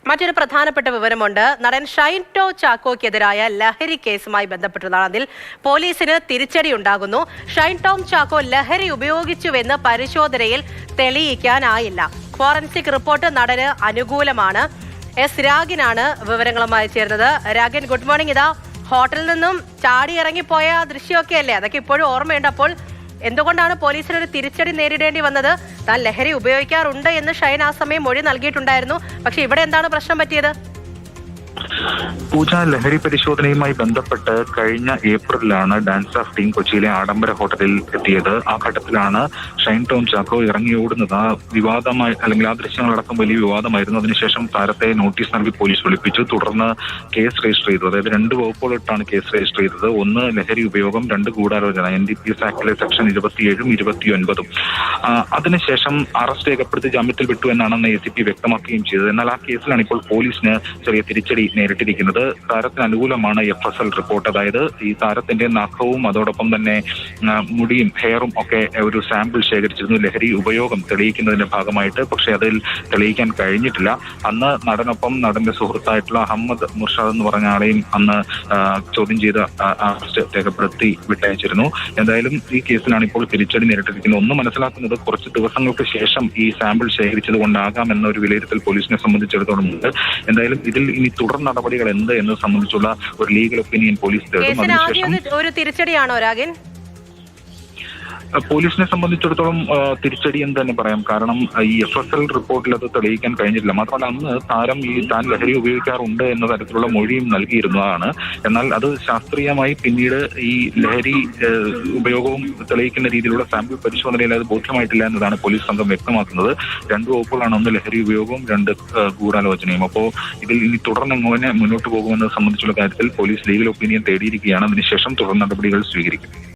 മറ്റൊരു പ്രധാനപ്പെട്ട വിവരമുണ്ട്. നടൻ ഷൈൻ ടോം ചാക്കോയ്ക്കെതിരായ ലഹരി കേസുമായി ബന്ധപ്പെട്ടതാണ്. അതിൽ പോലീസിന് തിരിച്ചടി ഉണ്ടാകുന്നു. ഷൈൻ ടോം ചാക്കോ ലഹരി ഉപയോഗിച്ചുവെന്ന് പരിശോധനയിൽ തെളിയിക്കാനായില്ല. ഫോറൻസിക് റിപ്പോർട്ട് നടന് അനുകൂലമാണ്. എസ് രാഗിനാണ് വിവരങ്ങളുമായി ചേർന്നത്. Ragan, good morning. ഇതാ ഹോട്ടലിൽ നിന്നും ചാടി ഇറങ്ങിപ്പോയ ദൃശ്യമൊക്കെ അല്ലേ, അതൊക്കെ ഇപ്പോഴും ഓർമ്മയുണ്ട്. അപ്പോൾ എന്തുകൊണ്ടാണ് പോലീസിനൊരു തിരിച്ചടി നേരിടേണ്ടി വന്നത്? താൻ ലഹരി ഉപയോഗിക്കാറുണ്ട് എന്ന് ഷൈൻ ആ സമയം മൊഴി നൽകിയിട്ടുണ്ടായിരുന്നു. പക്ഷെ ഇവിടെ എന്താണ് പ്രശ്നം പറ്റിയത്? പൂജ, ലഹരി പരിശോധനയുമായി ബന്ധപ്പെട്ട് കഴിഞ്ഞ ഏപ്രിലാണ് ഡാൻസ് ഓഫ് ടീം കൊച്ചിയിലെ ആഡംബര ഹോട്ടലിൽ എത്തിയത്. ആ ഘട്ടത്തിലാണ് ഷൈൻ ടോം ചാക്കോ ഇറങ്ങിയോടുന്നത്. ആ വിവാദമായി, അല്ലെങ്കിൽ ആ ദൃശ്യങ്ങളടക്കം വലിയ വിവാദമായിരുന്നു. അതിനുശേഷം താരത്തെ നോട്ടീസ് നൽകി പോലീസ് വിളിപ്പിച്ചു. തുടർന്ന് കേസ് രജിസ്റ്റർ ചെയ്തു. അതായത് 2 വകുപ്പുകളിട്ടാണ് കേസ് രജിസ്റ്റർ ചെയ്തത്. ഒന്ന് ലഹരി ഉപയോഗം, 2 ഗൂഢാലോചന. NDPS ആക്ടിലെ സെക്ഷൻ 27ഉം 29ഉം. അതിനുശേഷം അറസ്റ്റ് രേഖപ്പെടുത്തി ജാമ്യത്തിൽ വിട്ടു എന്നാണ് ACP വ്യക്തമാക്കുകയും ചെയ്തത്. എന്നാൽ ആ കേസിലാണ് ഇപ്പോൾ പോലീസിന് ചെറിയ തിരിച്ചടി നേരിട്ടിരിക്കുന്നത്. താരത്തിന് അനുകൂലമാണ് FSL റിപ്പോർട്ട്. അതായത് ഈ താരത്തിന്റെ നഖവും അതോടൊപ്പം തന്നെ മുടിയും ഹെയറും ഒക്കെ ഒരു സാമ്പിൾ ശേഖരിച്ചിരുന്നു ലഹരി ഉപയോഗം തെളിയിക്കുന്നതിന്റെ ഭാഗമായിട്ട്. പക്ഷെ അതിൽ തെളിയിക്കാൻ കഴിഞ്ഞിട്ടില്ല. അന്ന് നടനൊപ്പം നടന്റെ സുഹൃത്തായിട്ടുള്ള അഹമ്മദ് മുർഷാദ് എന്ന് പറഞ്ഞ ആളെയും അന്ന് ചോദ്യം ചെയ്ത് അറസ്റ്റ് രേഖപ്പെടുത്തി വിട്ടയച്ചിരുന്നു. എന്തായാലും ഈ കേസിലാണ് ഇപ്പോൾ തിരിച്ചടി നേരിട്ടിരിക്കുന്നത്. ഒന്ന് മനസ്സിലാക്കുന്നത്, കുറച്ച് ദിവസങ്ങൾക്ക് ശേഷം ഈ സാമ്പിൾ ശേഖരിച്ചത് കൊണ്ടാകാം എന്നൊരു വിലയിരുത്തൽ പോലീസിനെ സംബന്ധിച്ചിടത്തോളം ഉണ്ട്. എന്തായാലും ഇതിൽ ഇനി തുടർ നടപടികൾ എന്ത് എന്നത് സംബന്ധിച്ചുള്ള ഒരു ലീഗൽ ഒപ്പീനിയൻ പോലീസ് തേടും. അതിനുശേഷം ഒരു തിരിച്ചടിയാണോ രാഗൻ? പോലീസിനെ സംബന്ധിച്ചിടത്തോളം തിരിച്ചടി എന്ന് തന്നെ പറയാം. കാരണം ഈ FSL റിപ്പോർട്ടിൽ അത് തെളിയിക്കാൻ കഴിഞ്ഞിട്ടില്ല. മാത്രമല്ല, അന്ന് താരം താൻ ലഹരി ഉപയോഗിക്കാറുണ്ട് എന്ന തരത്തിലുള്ള മൊഴിയും നൽകിയിരുന്നതാണ്. എന്നാൽ അത് ശാസ്ത്രീയമായി പിന്നീട് ഈ ലഹരി ഉപയോഗവും തെളിയിക്കുന്ന രീതിയിലുള്ള സാമ്പിൾ പരിശോധനയിൽ അത് ബോധ്യമായിട്ടില്ല എന്നതാണ് പോലീസ് സംഘം വ്യക്തമാക്കുന്നത്. 2 വകുപ്പുകളാണ്. ഒന്ന് ലഹരി ഉപയോഗവും, 2 ഗൂഢാലോചനയും. അപ്പോൾ ഇതിൽ ഇനി തുടർന്ന് എങ്ങനെ മുന്നോട്ട് പോകുമെന്നത് സംബന്ധിച്ചുള്ള കാര്യത്തിൽ പോലീസ് ലീഗൽ ഒപ്പീനിയൻ തേടിയിരിക്കുകയാണ്. അതിനുശേഷം തുടർ നടപടികൾ സ്വീകരിക്കും.